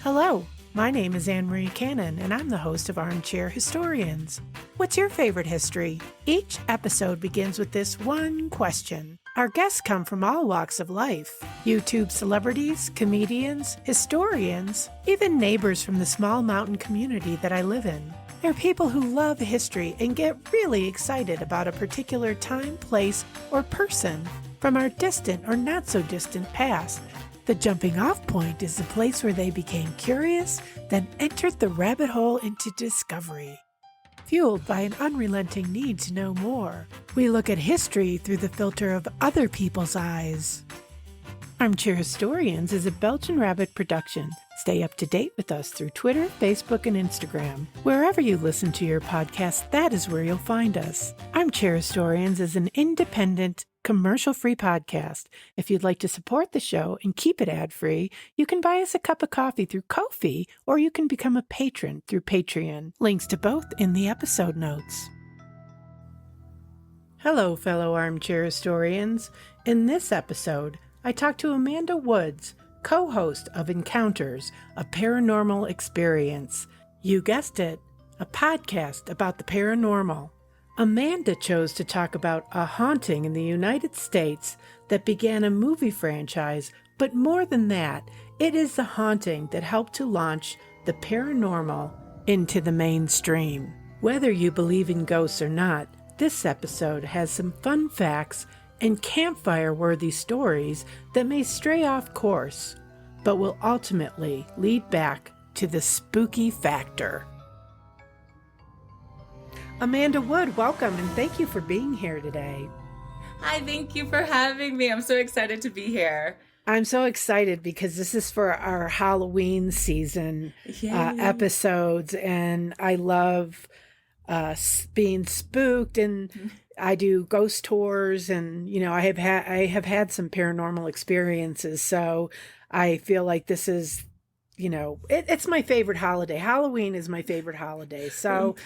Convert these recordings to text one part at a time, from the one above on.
Hello, my name is Anne-Marie Cannon, and I'm the host of Armchair Historians. What's your favorite history? Each episode begins with this one question. Our guests come from all walks of life. YouTube celebrities, comedians, historians, even neighbors from the small mountain community that I live in. They're people who love history and get really excited about a particular time, place, or person from our distant or not so distant past. The jumping off point is the place where they became curious, then entered the rabbit hole into discovery. Fueled by an unrelenting need to know more, we look at history through the filter of other people's eyes. Armchair Historians is a Belgian Rabbit production. Stay up to date with us through Twitter, Facebook, and Instagram. Wherever you listen to your podcast, that is where you'll find us. Armchair Historians is an independent, commercial-free podcast. If you'd like to support the show and keep it ad-free, you can buy us a cup of coffee through Ko-fi, or you can become a patron through Patreon. Links to both in the episode notes. Hello, fellow Armchair Historians. In this episode, I talked to Amanda Woods, co-host of Encounters, a Paranormal Experience. You guessed it, a podcast about the paranormal. Amanda chose to talk about a haunting in the United States that began a movie franchise, but more than that, it is the haunting that helped to launch the paranormal into the mainstream. Whether you believe in ghosts or not, this episode has some fun facts and campfire-worthy stories that may stray off course, but will ultimately lead back to the spooky factor. Amanda Wood, welcome, and thank you for being here today. Hi, thank you for having me. I'm so excited to be here. I'm so excited because this is for our Halloween season episodes, and I love being spooked, and I do ghost tours, and I have had some paranormal experiences, so I feel like this is it's my favorite holiday. Halloween is my favorite holiday. So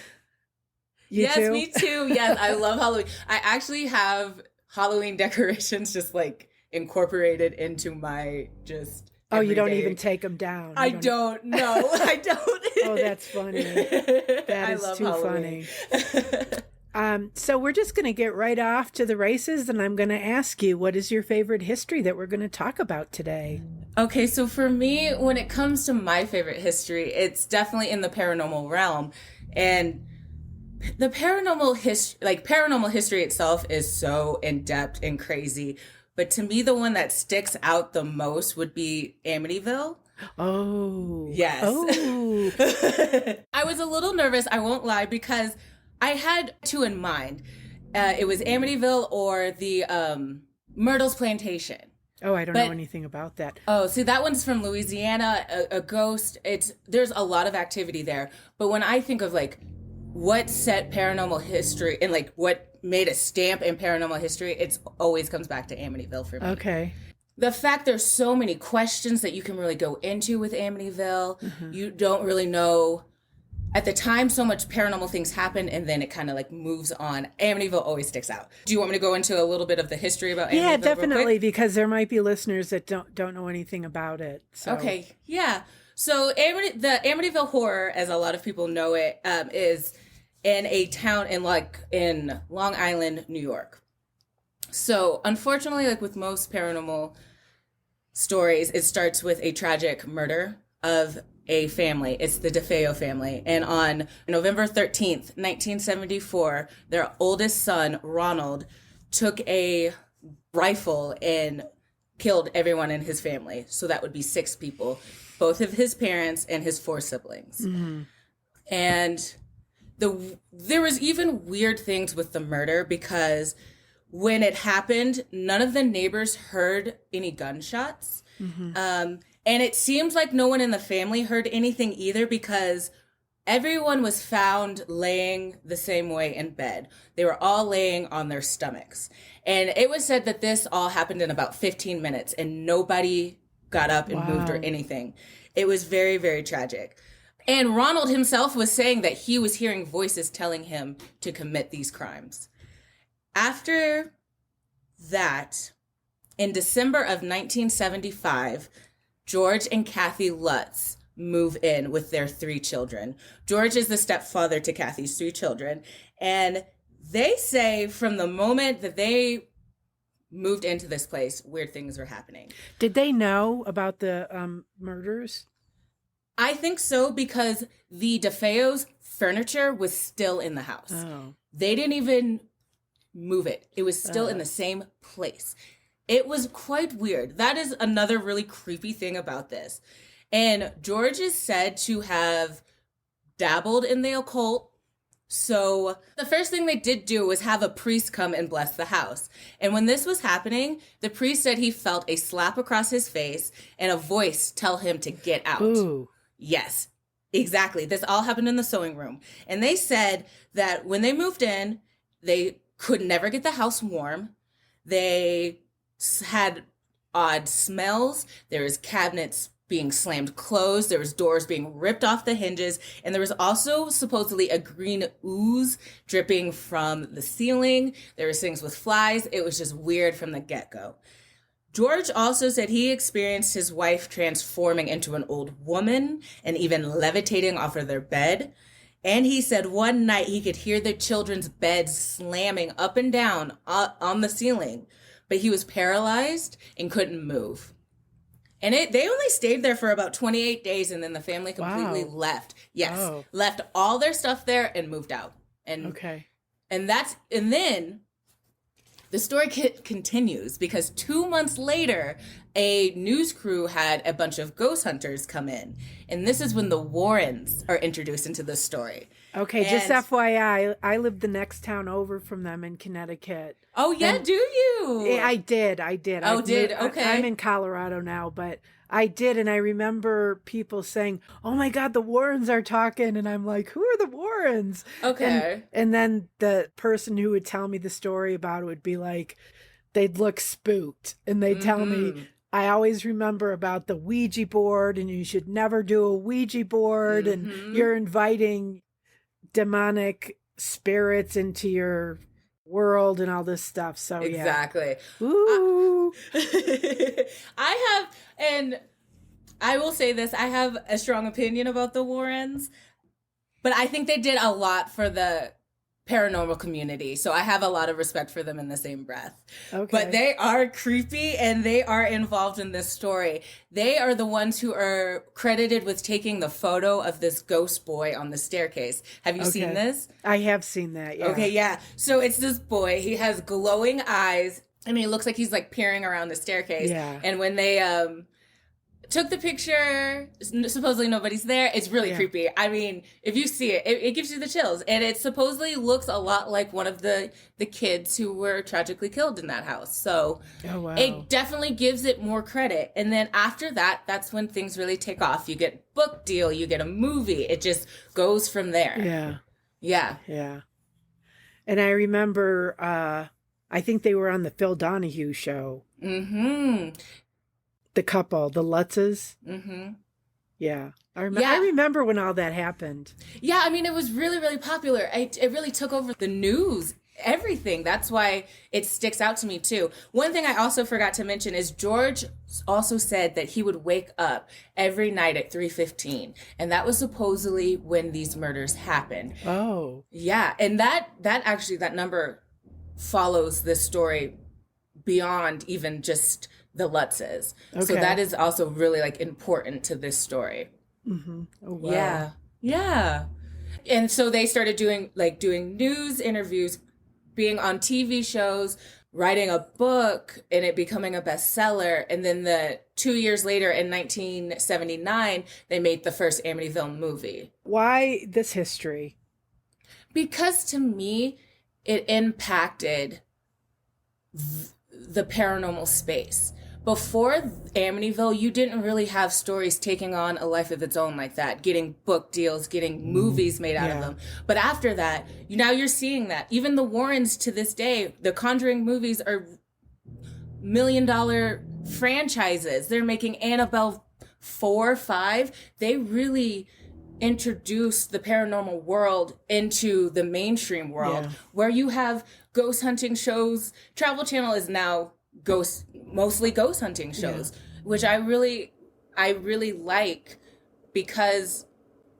yes, too? Me too. Yes, I love Halloween. I actually have Halloween decorations just like incorporated into my just. Oh, you don't even take them down. I don't. No, I don't. Oh, that's funny. That is too Halloween. Funny. So we're just going to get right off to the races, and I'm going to ask you, what is your favorite history that we're going to talk about today? Okay, so for me, when it comes to my favorite history, it's definitely in the paranormal realm. And the paranormal history itself is so in-depth and crazy. But to me, the one that sticks out the most would be Amityville. Oh. Yes. Oh. I was a little nervous, I won't lie, because I had two in mind. It was Amityville or the Myrtle's Plantation. Oh, I don't know anything about that. Oh, see, that one's from Louisiana, a ghost. There's a lot of activity there. But when I think of like what set paranormal history and like what made a stamp in paranormal history, it always comes back to Amityville for me. Okay. The fact there's so many questions that you can really go into with Amityville. Mm-hmm. You don't really know. At the time, so much paranormal things happen, and then it kind of like moves on. Amityville always sticks out. Do you want me to go into a little bit of the history about Amityville? Yeah, definitely, because there might be listeners that don't know anything about it. So. Okay, yeah. So the Amityville horror, as a lot of people know it, is in a town in Long Island, New York. So unfortunately, like with most paranormal stories, it starts with a tragic murder of a family. It's the DeFeo family. And on November 13th, 1974, their oldest son, Ronald, took a rifle and killed everyone in his family. So that would be 6 people, both of his parents and his 4 siblings. Mm-hmm. And there was even weird things with the murder because when it happened, none of the neighbors heard any gunshots. Mm-hmm. And it seems like no one in the family heard anything either because everyone was found laying the same way in bed. They were all laying on their stomachs. And it was said that this all happened in about 15 minutes and nobody got up and moved or anything. It was very, very tragic. And Ronald himself was saying that he was hearing voices telling him to commit these crimes. After that, in December of 1975, George and Kathy Lutz move in with their 3 children. George is the stepfather to Kathy's 3 children. And they say from the moment that they moved into this place, weird things were happening. Did they know about the murders? I think so, because the DeFeo's furniture was still in the house. Oh. They didn't even move it. It was still in the same place. It was quite weird. That is another really creepy thing about this. And George is said to have dabbled in the occult. So the first thing they did do was have a priest come and bless the house. And when this was happening, the priest said he felt a slap across his face and a voice tell him to get out. Ooh. Yes, exactly. This all happened in the sewing room. And they said that when they moved in, they could never get the house warm. They had odd smells. There was cabinets being slammed closed. There was doors being ripped off the hinges. And there was also supposedly a green ooze dripping from the ceiling. There was things with flies. It was just weird from the get-go. George also said he experienced his wife transforming into an old woman and even levitating off of their bed. And he said one night he could hear the children's beds slamming up and down on the ceiling, but he was paralyzed and couldn't move. And they only stayed there for about 28 days, and then the family completely left. Yes, left all their stuff there and moved out. And and then the story continues, because 2 months later, a news crew had a bunch of ghost hunters come in. And this is when the Warrens are introduced into the story. Okay, and just FYI, I lived the next town over from them in Connecticut. Oh, yeah, do you? I did. Oh, okay. I'm in Colorado now, but I did, and I remember people saying, "Oh my God, the Warrens are talking," and I'm like, "Who are the Warrens?" Okay. And then the person who would tell me the story about it would be like, they'd look spooked, and they'd tell me, "I always remember about the Ouija board, and you should never do a Ouija board, and you're inviting demonic spirits into your world and all this stuff." So exactly. Yeah. Ooh. And I will say this, I have a strong opinion about the Warrens, but I think they did a lot for the paranormal community. So I have a lot of respect for them in the same breath. Okay. But they are creepy, and they are involved in this story. They are the ones who are credited with taking the photo of this ghost boy on the staircase. Have you seen this? I have seen that, yeah. Okay, yeah. So it's this boy. He has glowing eyes. I mean, it looks like he's like peering around the staircase. Yeah. And when they took the picture, supposedly nobody's there. It's really creepy. I mean, if you see it, it gives you the chills. And it supposedly looks a lot like one of the kids who were tragically killed in that house. So it definitely gives it more credit. And then after that, that's when things really take off. You get book deal, you get a movie. It just goes from there. Yeah. Yeah. Yeah. And I remember, I think they were on the Phil Donahue show. Mm-hmm. The couple, the Lutzes. Mm-hmm. Yeah. I remember when all that happened. Yeah, I mean, it was really, really popular. It really took over the news, everything. That's why it sticks out to me, too. One thing I also forgot to mention is George also said that he would wake up every night at 3:15. And that was supposedly when these murders happened. Oh. Yeah, and that number follows this story beyond even just the Lutzes. Okay. So that is also really like important to this story. Mm-hmm. Oh, wow. Yeah. Yeah. And so they started doing news interviews, being on TV shows, writing a book, and it becoming a bestseller. And then 2 years later in 1979, they made the first Amityville movie. Why this history? Because to me, it impacted the paranormal space. Before Amityville, you didn't really have stories taking on a life of its own like that, getting book deals, getting movies made out of them. But after that, now you're seeing that. Even the Warrens to this day, the Conjuring movies are $1 million franchises. They're making Annabelle 4, 5. They really introduced the paranormal world into the mainstream world, where you have ghost hunting shows. Travel Channel is now mostly ghost hunting shows, which I really like, because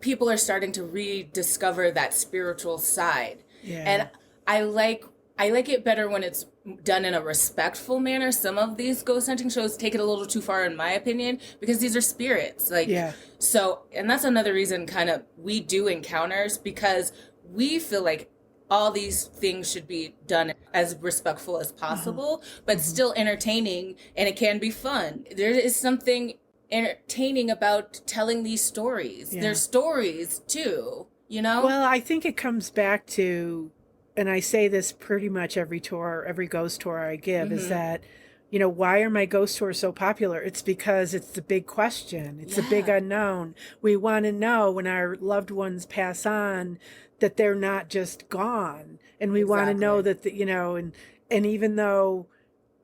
people are starting to rediscover that spiritual side. Yeah. And I like it better when it's done in a respectful manner. Some of these ghost hunting shows take it a little too far, in my opinion, because these are spirits. Like, yeah. So, and that's another reason kind of we do encounters, because we feel like all these things should be done as respectful as possible, but still entertaining, and it can be fun. There is something entertaining about telling these stories. Yeah. There's stories too, you know? Well, I think it comes back to, and I say this pretty much every ghost tour I give, is that, you know, why are my ghost tours so popular? It's because it's the big question. It's the big unknown. We want to know when our loved ones pass on that they're not just gone. And we want to know that, you know, and even though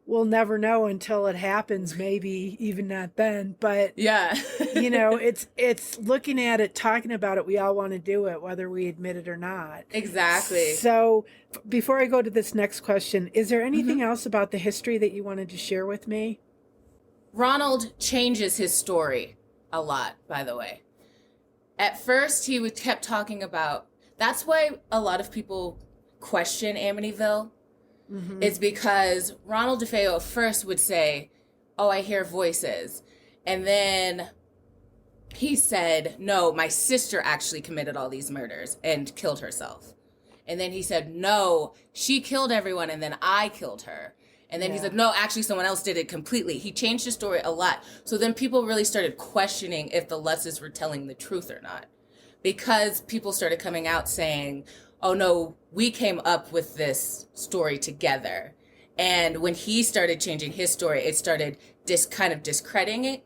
we'll never know until it happens, maybe even not then, but you know, it's looking at it, talking about it. We all want to do it, whether we admit it or not. Exactly. So before I go to this next question, is there anything else about the history that you wanted to share with me? Ronald changes his story a lot, by the way. At first, he kept talking about, that's why a lot of people question Amityville. It's because Ronald DeFeo first would say, oh, I hear voices. And then he said, no, my sister actually committed all these murders and killed herself. And then he said, no, she killed everyone and then I killed her. And then he said, no, actually someone else did it completely. He changed his story a lot. So then people really started questioning if the Lutzes were telling the truth or not. Because people started coming out saying, oh no, we came up with this story together. And when he started changing his story, it started discrediting it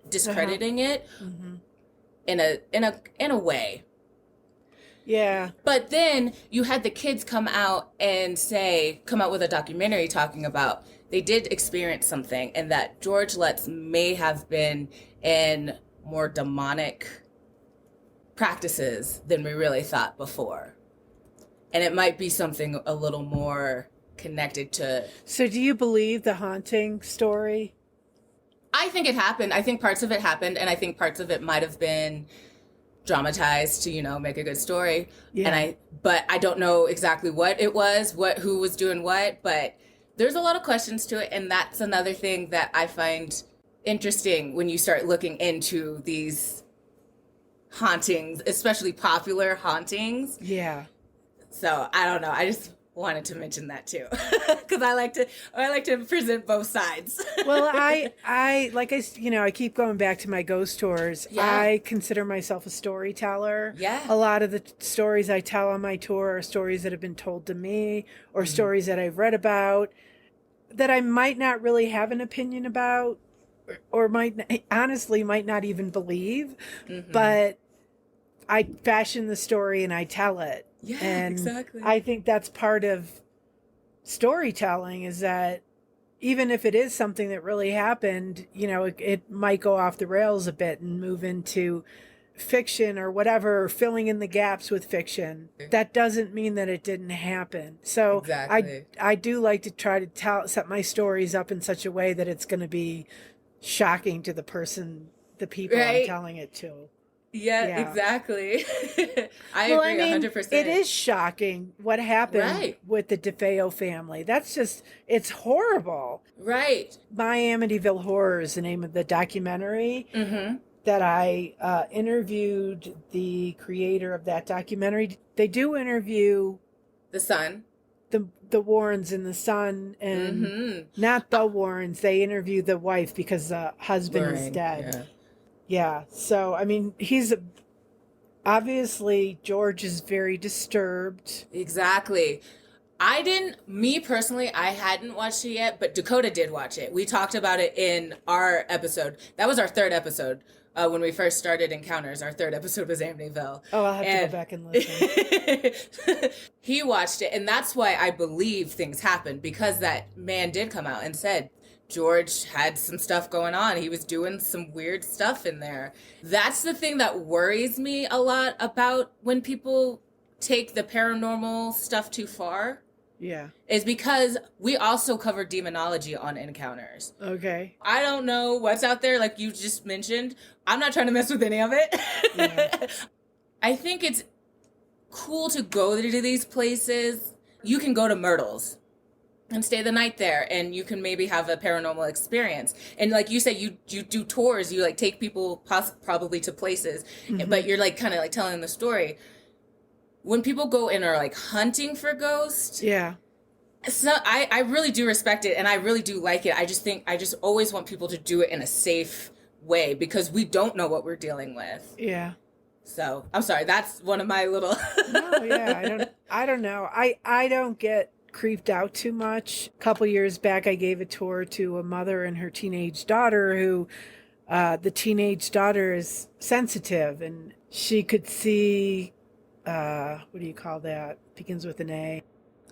in a way. Yeah. But then you had the kids come out with a documentary talking about they did experience something, and that George Lutz may have been in more demonic practices than we really thought before. And it might be something a little more connected to... So do you believe the haunting story? I think it happened. I think parts of it happened, and I think parts of it might have been dramatized to, you know, make a good story. Yeah. But I don't know exactly what it was, who was doing what, but there's a lot of questions to it, and that's another thing that I find interesting when you start looking into these hauntings, especially popular hauntings. Yeah. So I don't know. I just wanted to mention that too, because I like to present both sides. Well, I keep going back to my ghost tours. Yeah. I consider myself a storyteller. Yeah. A lot of the stories I tell on my tour are stories that have been told to me, or stories that I've read about that I might not really have an opinion about, or might not even believe, but I fashion the story and I tell it. Yeah, and exactly. I think that's part of storytelling, is that even if it is something that really happened, you know, it might go off the rails a bit and move into fiction or whatever, or filling in the gaps with fiction. That doesn't mean that it didn't happen. So exactly. I do like to try to set my stories up in such a way that it's going to be shocking to the people I'm telling it to. Yeah, exactly. I agree 100%. It is shocking what happened with the DeFeo family. It's horrible. Right. My Amityville Horror is the name of the documentary that I interviewed the creator of that documentary. They do interview the son. The Warrens and the son, and not the Warrens. They interview the wife because the husband is dead. Yeah. Yeah, so, I mean, obviously, George is very disturbed. Exactly. Me personally, I hadn't watched it yet, but Dakota did watch it. We talked about it in our episode. That was our third episode when we first started Encounters. Our third episode was Amityville. Oh, I'll have to go back and listen. He watched it, and that's why I believe things happened, because that man did come out and said, George had some stuff going on. He was doing some weird stuff in there. That's the thing that worries me a lot about when people take the paranormal stuff too far. Yeah. is because we also cover demonology on Encounters. Okay. I don't know what's out there, like you just mentioned. I'm not trying to mess with any of it. Yeah. I think it's cool to go to these places. You can go to Myrtle's and stay the night there, and you can maybe have a paranormal experience. And like you said, you do tours, you like take people probably to places, but you're like kind of like telling the story. When people go and are like hunting for ghosts, Yeah. so I really do respect it, and I really do like it. I just always want people to do it in a safe way, because we don't know what we're dealing with. Yeah. So I'm sorry, that's one of my little No, yeah, I don't know. I don't get creeped out too much. A couple years back, I gave a tour to a mother and her teenage daughter who, the teenage daughter is sensitive, and she could see, what do you call that? Begins with an A.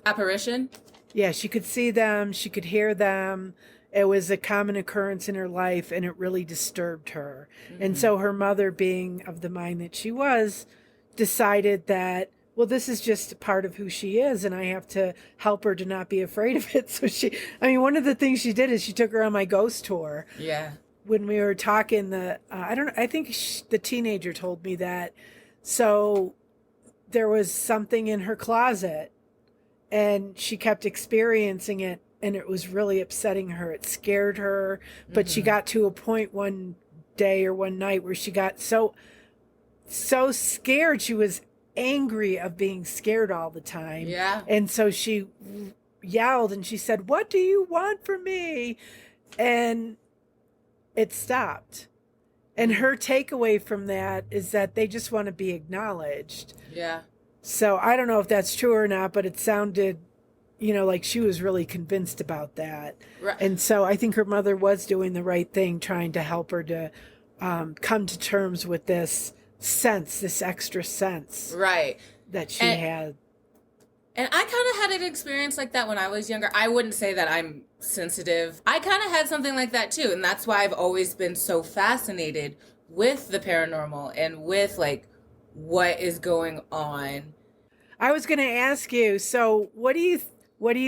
apparition. Yeah, she could see them. She could hear them. It was a common occurrence in her life, and it really disturbed her. And so her mother, being of the mind that she was, decided that, well, this is just part of who she is, and I have to help her to not be afraid of it. So one of the things she did is she took her on my ghost tour. Yeah. When we were talking, I think the teenager told me that. So there was something in her closet, and she kept experiencing it, and it was really upsetting her. It scared her, but she got to a point one day or one night where she got so scared. She was angry of being scared all the time. Yeah. And so she yelled, and she said, "What do you want from me?" And it stopped. And her takeaway from that is that they just want to be acknowledged. Yeah. So I don't know if that's true or not, but it sounded, like she was really convinced about that. Right. And so I think her mother was doing the right thing, trying to help her to come to terms with this sense, this extra sense. Right. That she had. And I kind of had an experience like that when I was younger. I wouldn't say that I'm sensitive. I kind of had something like that too. And that's why I've always been so fascinated with the paranormal and with like what is going on. I was going to ask you, so what do you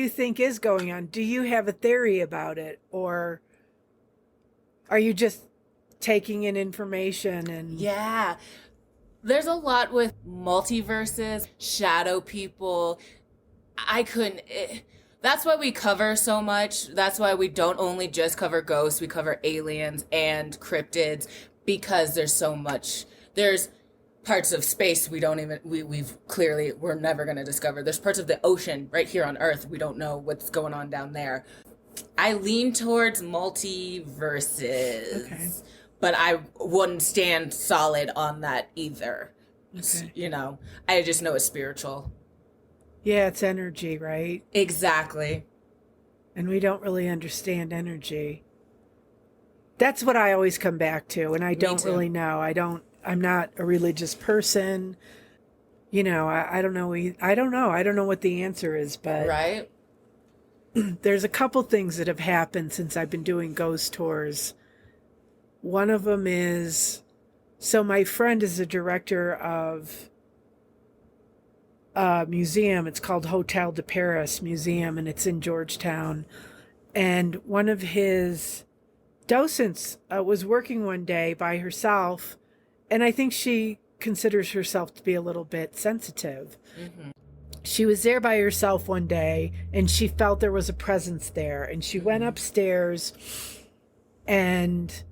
think is going on? Do you have a theory about it, or are you just taking in information? And yeah, there's a lot with multiverses, shadow people. That's why we cover so much. That's why we don't only just cover ghosts, we cover aliens and cryptids, because there's so much. There's parts of space we're never going to discover. There's parts of the ocean right here on Earth. We don't know what's going on down there. I lean towards multiverses. Okay. But I wouldn't stand solid on that either. Okay. I just know it's spiritual. Yeah, it's energy, right? Exactly. And we don't really understand energy. That's what I always come back to, and I don't really know. I'm not a religious person. I don't know. I don't know. I don't know what the answer is, but right. There's a couple things that have happened since I've been doing ghost tours. One of them is, so my friend is a director of a museum. It's called Hotel de Paris Museum, and it's in Georgetown. And one of his docents was working one day by herself, and I think she considers herself to be a little bit sensitive. Mm-hmm. She was there by herself one day, and she felt there was a presence there, and she went upstairs, and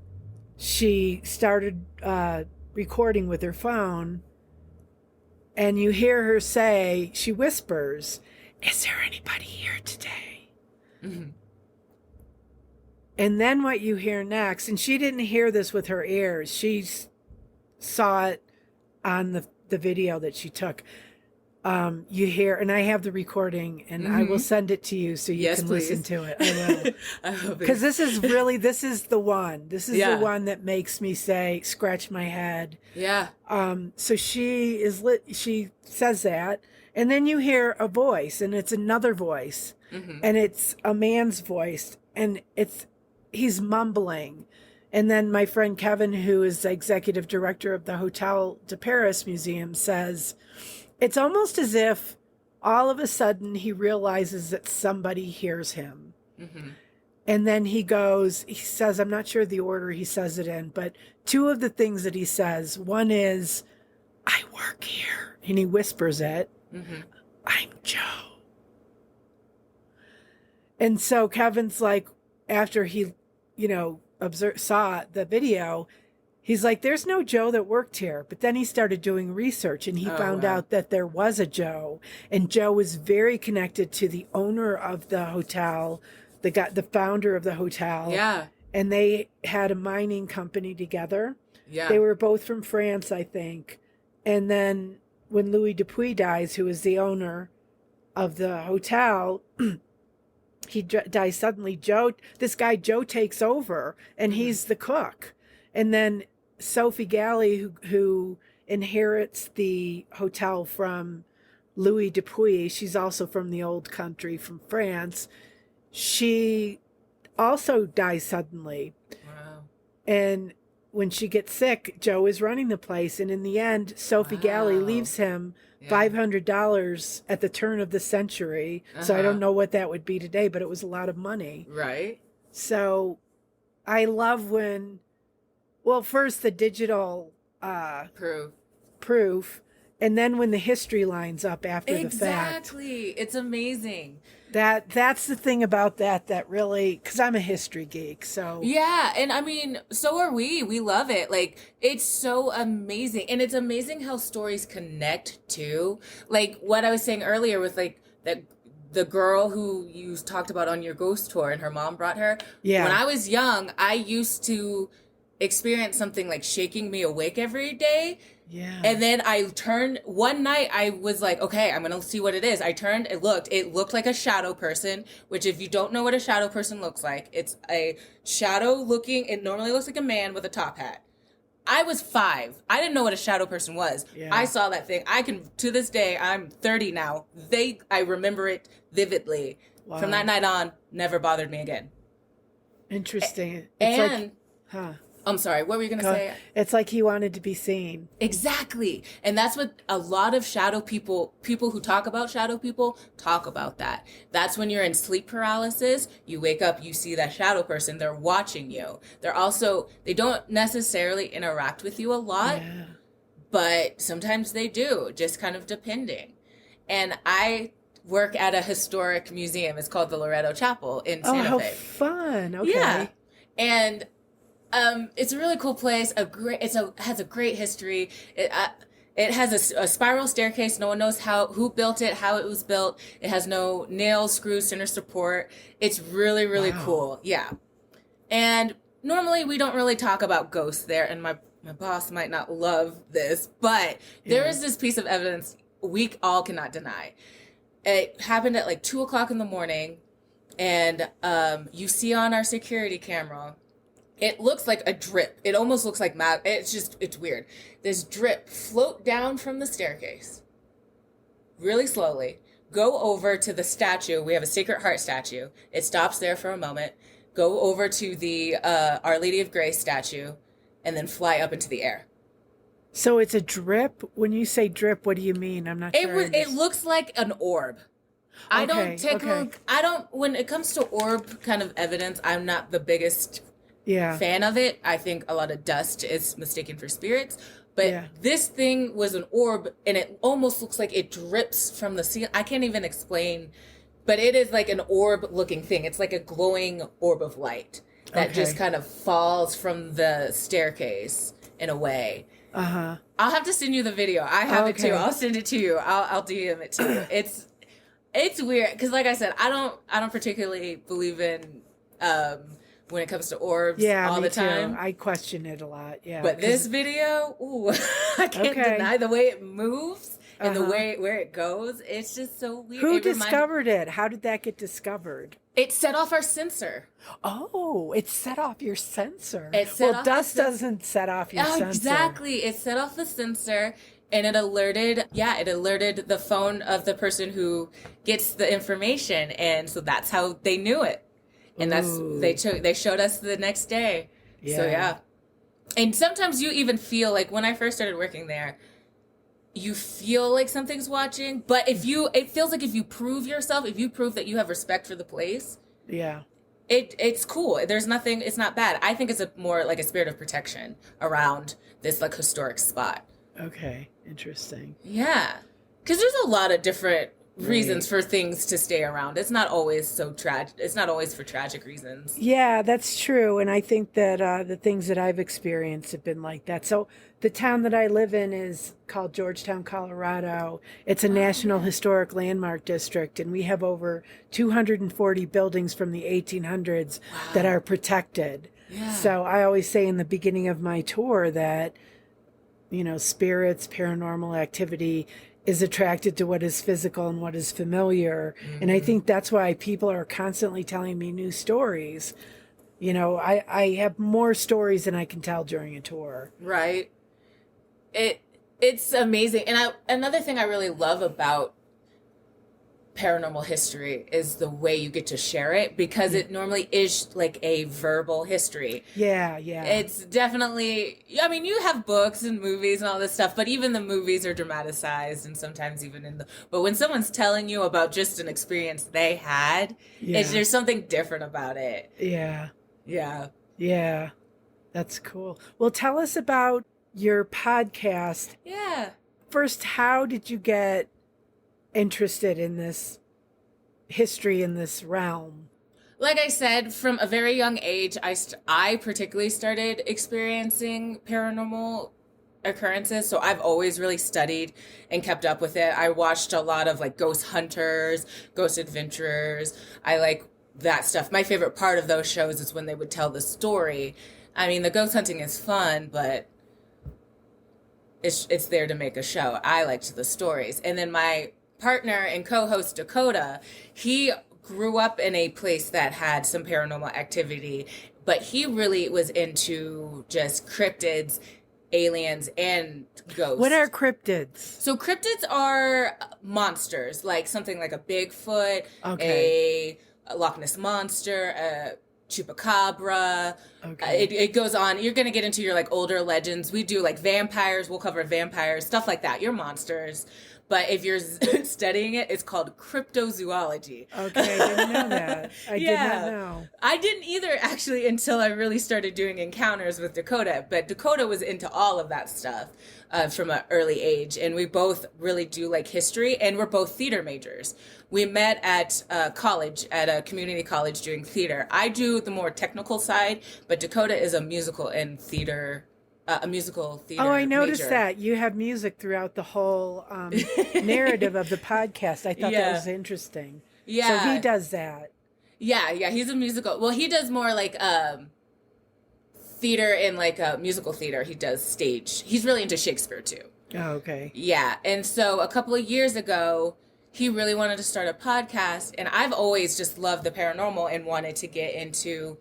she started recording with her phone, and you hear her say, she whispers, "Is there anybody here today?" Mm-hmm. And then what you hear next, and she didn't hear this with her ears, she saw it on the video that she took. You hear, and I have the recording, and I will send it to you so you can please listen to it. I will. Because this is the one. This is the one that makes me scratch my head. Yeah. So she says that, and then you hear a voice, and it's another voice, and it's a man's voice, and he's mumbling. And then my friend Kevin, who is the executive director of the Hotel de Paris Museum, says, it's almost as if all of a sudden he realizes that somebody hears him. Mm-hmm. And then he says, I'm not sure the order he says it in, but two of the things that he says, one is, I work here. And he whispers it. Mm-hmm. I'm Joe. And so Kevin's like, after he, saw the video, he's like, there's no Joe that worked here. But then he started doing research and he found out that there was a Joe. And Joe was very connected to the owner of the hotel, the founder of the hotel. Yeah. And they had a mining company together. Yeah. They were both from France, I think. And then when Louis Dupuis dies, who is the owner of the hotel, he dies suddenly. This guy Joe takes over, and he's the cook. And then Sophie Galley, who inherits the hotel from Louis Dupuis, she's also from the old country, from France. She also dies suddenly. Wow. And when she gets sick, Joe is running the place. And in the end, Sophie Galley leaves him $500 at the turn of the century. So I don't know what that would be today, but it was a lot of money. Right. So I love when, first the digital proof, and then when the history lines up after the fact. Exactly. It's amazing. That's the thing about that really, because I'm a history geek, so. Yeah, and I mean, so are we. We love it. Like, it's so amazing. And it's amazing how stories connect, too. Like, what I was saying earlier with, like, that the girl who you talked about on your ghost tour and her mom brought her. Yeah. When I was young, I used to experience something like shaking me awake every day. Yeah. And then one night I was like, okay, I'm going to see what it is. I turned, it looked like a shadow person, which if you don't know what a shadow person looks like, it's a shadow it normally looks like a man with a top hat. I was 5. I didn't know what a shadow person was. Yeah. I saw that thing. To this day, I'm 30 now. I remember it vividly. Wow. From that night on, never bothered me again. Interesting. I'm sorry, what were you going to say? It's like he wanted to be seen. Exactly. And that's what a lot of shadow people who talk about shadow people, talk about that. That's when you're in sleep paralysis, you wake up, you see that shadow person, they're watching you. They don't necessarily interact with you a lot, but sometimes they do, just kind of depending. And I work at a historic museum. It's called the Loretto Chapel in Santa Fe. Oh, how fun. Okay. Yeah. And it's a really cool place. Has a great history. It has a spiral staircase. No one knows who built it, how it was built. It has no nails, screws, center support. It's really, really cool. Yeah. And normally we don't really talk about ghosts there, and my boss might not love this, but there is this piece of evidence we all cannot deny. It happened at like 2:00 in the morning, and you see on our security camera, it looks like a drip. It almost looks like it's weird. This drip float down from the staircase really slowly, go over to the statue. We have a Sacred Heart statue. It stops there for a moment, go over to the Our Lady of Grace statue, and then fly up into the air. So it's a drip? When you say drip, what do you mean? I'm not sure. It looks like an orb. When it comes to orb kind of evidence, I'm not the biggest fan of it. I think a lot of dust is mistaken for spirits. But this thing was an orb, and it almost looks like it drips from the ceiling. I can't even explain, but it is like an orb-looking thing. It's like a glowing orb of light that just kind of falls from the staircase in a way. Uh-huh. I'll have to send you the video. I have it too. I'll send it to you. I'll DM it to you. It's weird because, like I said, I don't particularly believe in when it comes to orbs all the time. Too. I question it a lot. Yeah. But this video, I can't deny the way it moves and the way where it goes. It's just so weird. Who discovered it? How did that get discovered? It set off our sensor. Oh, it set off your sensor. Dust doesn't set off your sensor. Exactly. It set off the sensor. And it alerted the phone of the person who gets the information, and so that's how they knew it. And they showed us the next day. Yeah. So yeah. And sometimes you even feel like when I first started working there, you feel like something's watching, but it feels like if you prove yourself, if you prove that you have respect for the place, Yeah. it's cool. There's nothing, it's not bad. I think it's more like a spirit of protection around this like historic spot. Okay. Interesting. Yeah. Because there's a lot of different reasons for things to stay around. It's not always so tragic. It's not always for tragic reasons. Yeah, that's true. And I think that the things that I've experienced have been like that. So the town that I live in is called Georgetown, Colorado. It's a National Historic Landmark District, and we have over 240 buildings from the 1800s that are protected. Yeah. So I always say in the beginning of my tour that, spirits, paranormal activity is attracted to what is physical and what is familiar. Mm-hmm. And I think that's why people are constantly telling me new stories. I have more stories than I can tell during a tour. Right. It's amazing. And another thing I really love about paranormal history is the way you get to share it, because it normally is like a verbal history. Yeah. It's definitely, you have books and movies and all this stuff, but even the movies are dramatized, and sometimes even but when someone's telling you about just an experience they had, there's something different about it. Yeah. That's cool. Well, tell us about your podcast. Yeah. First, how did you get interested in this history in this realm? Like I said, from a very young age, I particularly started experiencing paranormal occurrences. So I've always really studied and kept up with it. I watched a lot of like ghost hunters, ghost adventurers. I like that stuff. My favorite part of those shows is when they would tell the story. The ghost hunting is fun, but it's there to make a show. I liked the stories. And then my partner and co-host Dakota, he grew up in a place that had some paranormal activity, but he really was into just cryptids, aliens, and ghosts. What are cryptids? So cryptids are monsters, like something like a Bigfoot, a Loch Ness monster, a chupacabra. It goes on. You're going to get into your like older legends. We do like vampires. We'll cover vampires, stuff like that. Your monsters. But if you're studying it, it's called cryptozoology. Okay, I didn't know that. I did not know. I didn't either, actually, until I really started doing encounters with Dakota. But Dakota was into all of that stuff from an early age. And we both really do like history, and we're both theater majors. We met at college, at a community college doing theater. I do the more technical side, but Dakota is a musical and theater a musical theater. Oh, I noticed major. that you have music throughout the whole narrative of the podcast. I thought that was interesting. Yeah. So he does that. Yeah, he's a musical. Well, he does more like theater and like musical theater. He does stage. He's really into Shakespeare too. Oh, okay. Yeah, and so a couple of years ago, he really wanted to start a podcast, and I've always just loved the paranormal and wanted to get into.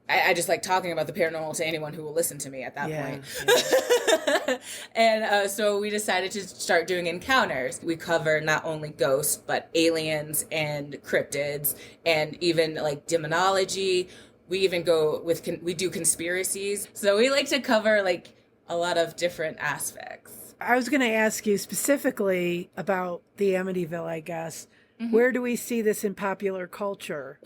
I just like talking about the paranormal to anyone who will listen to me at that point. Yeah. And so we decided to start doing encounters. We cover not only ghosts, but aliens and cryptids, and even like demonology. We even go with, we do conspiracies. So we like to cover like a lot of different aspects. I was going to ask you specifically about the Amityville, I guess. Mm-hmm. Where do we see this in popular culture?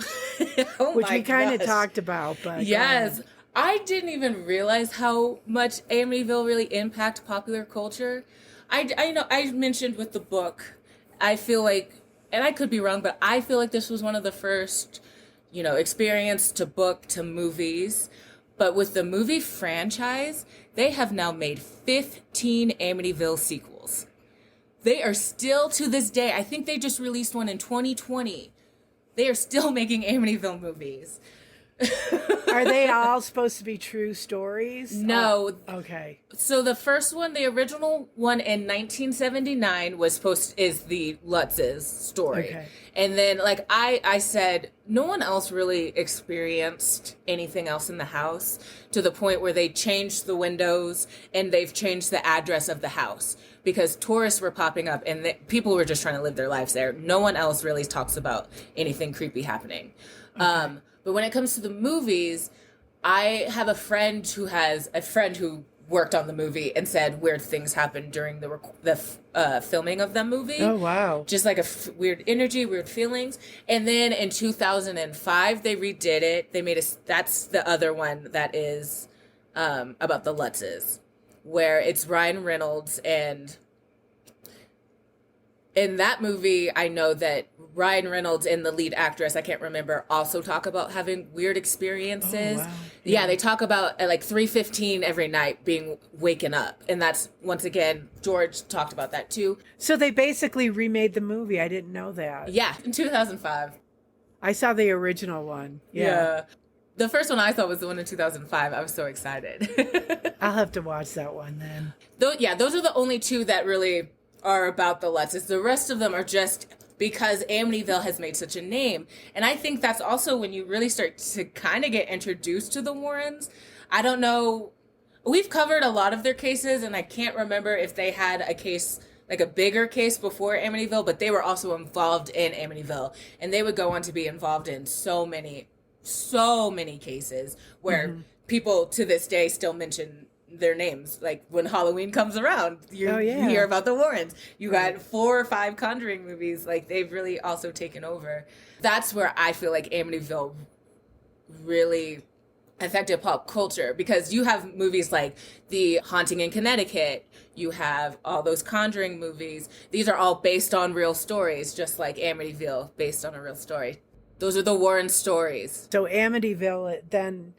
Which we kind of talked about, but yes, I didn't even realize how much Amityville really impacted popular culture. I know I mentioned with the book, I feel like, and I could be wrong, but I feel like this was one of the first, experience to book to movies. But with the movie franchise, they have now made 15 Amityville sequels. They are still, to this day, I think they just released one in 2020. They are still making Amityville movies. Are they all supposed to be true stories? No. Okay. So the first one, the original one in 1979 is the Lutz's story. Okay. And then like I said, no one else really experienced anything else in the house to the point where they changed the windows and they've changed the address of the house because tourists were popping up and people were just trying to live their lives there. No one else really talks about anything creepy happening. Okay. But when it comes to the movies, I have a friend who worked on the movie and said weird things happened during the filming of the movie. Oh, wow. Just like weird energy, weird feelings. And then in 2005, they redid it. They made that's the other one that is about the Lutzes, where it's Ryan Reynolds. And in that movie, I know that Ryan Reynolds and the lead actress, I can't remember, also talk about having weird experiences. Oh, wow. Yeah, they talk about at like 3:15 every night being waken up. And that's, once again, George talked about that too. So they basically remade the movie. I didn't know that. Yeah, in 2005. I saw the original one. Yeah. The first one I saw was the one in 2005. I was so excited. I'll have to watch that one then. Those are the only two that really are about the Lutzes. The rest of them are just because Amityville has made such a name. And I think that's also when you really start to kind of get introduced to the Warrens. I don't know. We've covered a lot of their cases, and I can't remember if they had a case, like a bigger case before Amityville, but they were also involved in Amityville. And they would go on to be involved in so many cases where people to this day still mention their names. Like when Halloween comes around, you hear about the Warrens. You got 4 or 5 Conjuring movies. Like they've really also taken over. That's where I feel like Amityville really affected pop culture, because you have movies like The Haunting in Connecticut. You have all those Conjuring movies. These are all based on real stories, just like Amityville, based on a real story. Those are the Warren stories. So Amityville then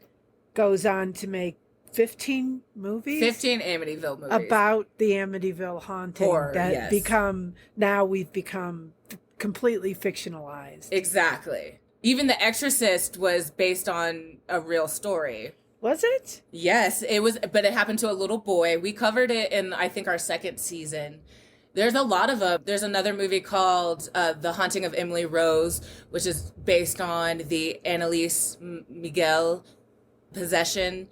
goes on to make 15 movies? 15 Amityville movies. About the Amityville haunting. Horror, that yes. Now we've become completely fictionalized. Exactly. Even The Exorcist was based on a real story. Was it? Yes, it was, but it happened to a little boy. We covered it in, I think, our second season. There's a lot of them. There's another movie called The Haunting of Emily Rose, which is based on the Annalise Miguel possession.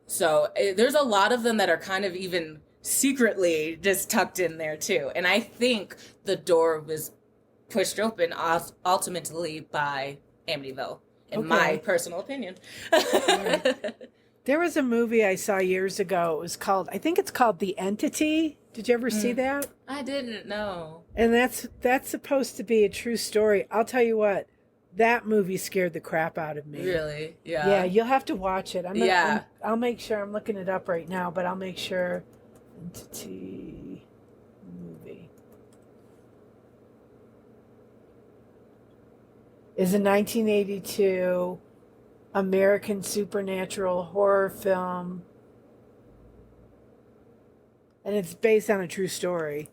So there's a lot of them that are kind of even secretly just tucked in there too. And I think the door was pushed open ultimately by Amityville, in my personal opinion. There was a movie I saw years ago. It was called, I think it's called The Entity. Did you ever see that? I didn't know. And that's supposed to be a true story. I'll tell you what, that movie scared the crap out of me. Really? Yeah. Yeah, you'll have to watch it. I'll make sure. I'm looking it up right now, but I'll make sure. Entity movie is a 1982 American supernatural horror film, and it's based on a true story.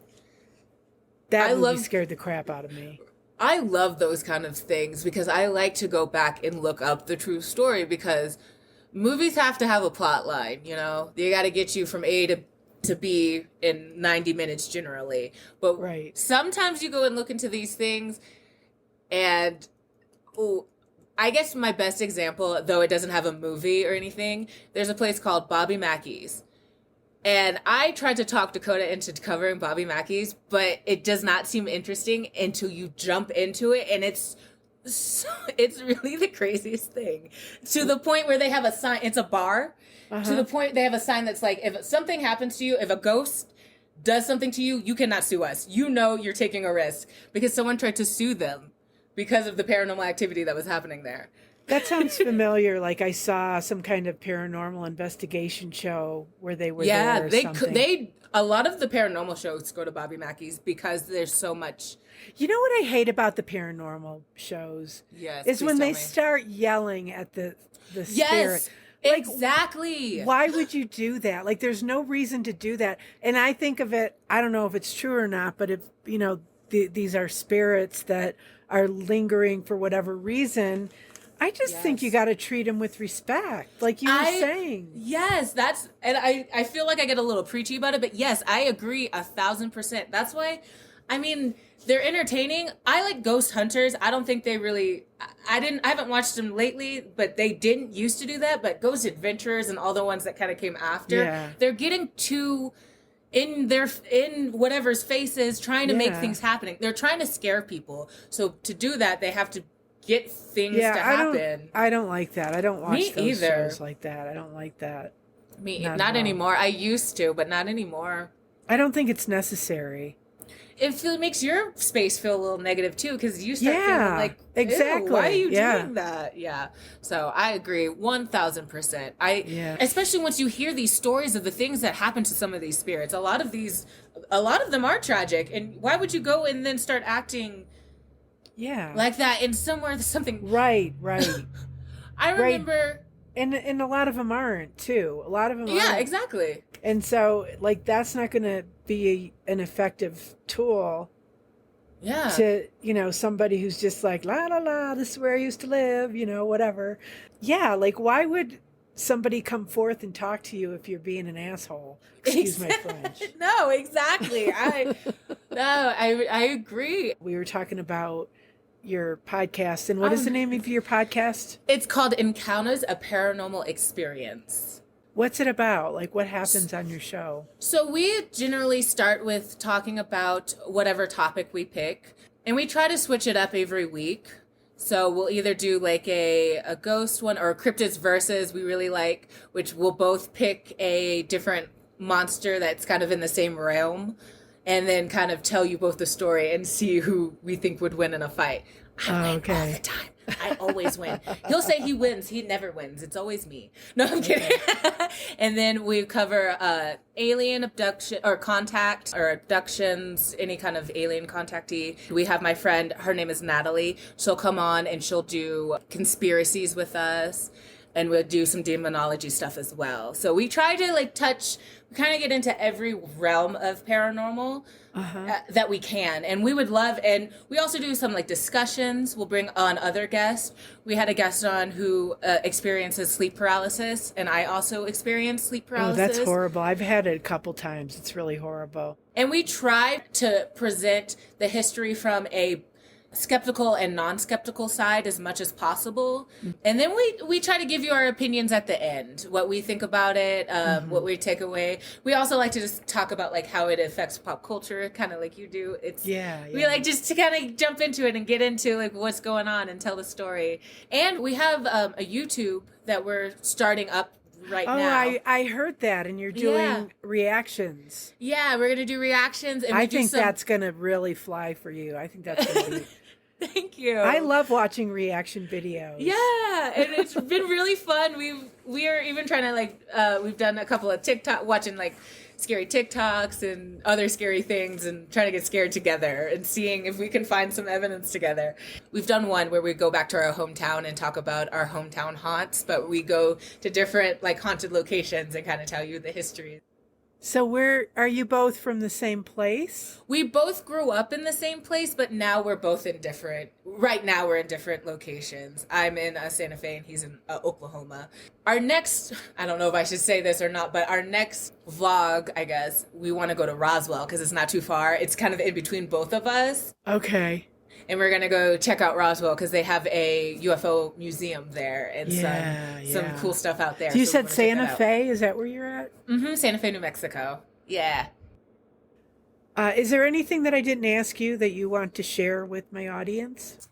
That movie scared the crap out of me. I love those kind of things because I like to go back and look up the true story, because movies have to have a plot line, you know? They got to get you from A to B in 90 minutes generally. But sometimes you go and look into these things, and I guess my best example, though it doesn't have a movie or anything, there's a place called Bobby Mackey's. And I tried to talk Dakota into covering Bobby Mackey's, but it does not seem interesting until you jump into it. And it's really the craziest thing, to the point where they have a sign. It's a bar. To the point they have a sign that's like, if something happens to you, if a ghost does something to you, you cannot sue us. You know you're taking a risk, because someone tried to sue them because of the paranormal activity that was happening there. That sounds familiar. Like I saw some kind of paranormal investigation show where they were there or something. A lot of the paranormal shows go to Bobby Mackey's because there's so much. You know what I hate about the paranormal shows? Yes. Is when they start yelling at the spirit. Yes, like, exactly. Why would you do that? Like, there's no reason to do that. And I think of it, I don't know if it's true or not, but if, you know, these are spirits that are lingering for whatever reason, I just think you got to treat them with respect, like you were saying. Yes, and I feel like I get a little preachy about it, but yes, I agree 1,000%. That's why, I mean, they're entertaining. I like Ghost Hunters. I don't think they really, I haven't watched them lately, but they didn't used to do that. But Ghost Adventurers and all the ones that kind of came after, they're getting too in whatever's faces, trying to make things happening. They're trying to scare people. So to do that, they have to get things to happen. I don't like that. I don't watch those either. shows like that. I don't like that. Not anymore. I used to, but not anymore. I don't think it's necessary. It makes your space feel a little negative too, because you start feeling like, exactly. Why are you doing that? Yeah. So I agree 1,000%. Especially once you hear these stories of the things that happen to some of these spirits. A lot of them are tragic. And why would you go and then start acting like that in somewhere something Right. I remember and a lot of them aren't too. A lot of them aren't. Exactly. And so, like, that's not going to be an effective tool to, somebody who's just like, la, la, la, this is where I used to live, whatever. Yeah, like, why would somebody come forth and talk to you if you're being an asshole? Excuse my French. No, exactly. I agree. We were talking about your podcast, and what is the name of your podcast? It's called Encounters, a Paranormal Experience. What's it about? Like, what happens on your show? So we generally start with talking about whatever topic we pick, and we try to switch it up every week. So we'll either do like a ghost one or a cryptids versus we really like, which we'll both pick a different monster that's kind of in the same realm, and then kind of tell you both the story and see who we think would win in a fight. I win all the time. I always win. He'll say he wins. He never wins. It's always me. No, I'm kidding. And then we cover alien abduction or contact or abductions, any kind of alien contactee. We have my friend, her name is Natalie. She'll come on and she'll do conspiracies with us. And we'll do some demonology stuff as well. So we try to we kind of get into every realm of paranormal that we can. And we would love, and we also do some discussions. We'll bring on other guests. We had a guest on who experiences sleep paralysis, and I also experience sleep paralysis. Oh, that's horrible. I've had it a couple times. It's really horrible. And we try to present the history from a skeptical and non-skeptical side as much as possible, and then we try to give you our opinions at the end, what we think about it, what we take away. We also like to just talk about how it affects pop culture, kind of like you do. We like just to kind of jump into it and get into what's going on and tell the story. And we have a YouTube that we're starting up right now. I heard that, and you're doing reactions. Yeah, we're gonna do reactions, and I think that's gonna really fly for you. I think that's gonna be. Thank you. I love watching reaction videos. Yeah, and it's been really fun. We are even trying to we've done a couple of watching scary TikToks and other scary things, and trying to get scared together and seeing if we can find some evidence together. We've done one where we go back to our hometown and talk about our hometown haunts, but we go to different haunted locations and kind of tell you the history. So where are you both from the same place? We both grew up in the same place, but now we're both right now we're in different locations. I'm in Santa Fe and he's in Oklahoma. Our next, I don't know if I should say this or not, but our next vlog, I guess, we want to go to Roswell because it's not too far. It's kind of in between both of us. Okay. And we're going to go check out Roswell because they have a UFO museum there and some cool stuff out there. So you said Santa Fe? Is that where you're at? Mm-hmm. Santa Fe, New Mexico. Yeah. Is there anything that I didn't ask you that you want to share with my audience?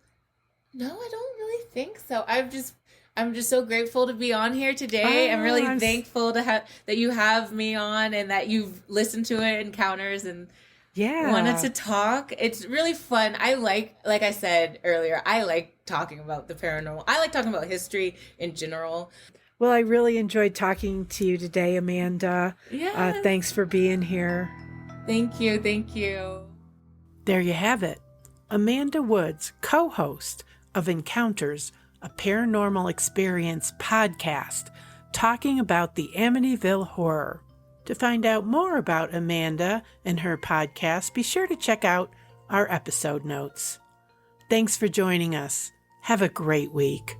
No, I don't really think so. I'm just so grateful to be on here today. I'm really thankful to have that you have me on and that you've listened to it, Encounters, and wanted to talk. It's really fun. I like I said earlier, I like talking about the paranormal. I like talking about history in general. Well, I really enjoyed talking to you today, Amanda. Yeah. Thanks for being here. Thank you. Thank you. There you have it. Amanda Woods, co-host of Encounters, a Paranormal Experience podcast, talking about the Amityville horror. To find out more about Amanda and her podcast, be sure to check out our episode notes. Thanks for joining us. Have a great week.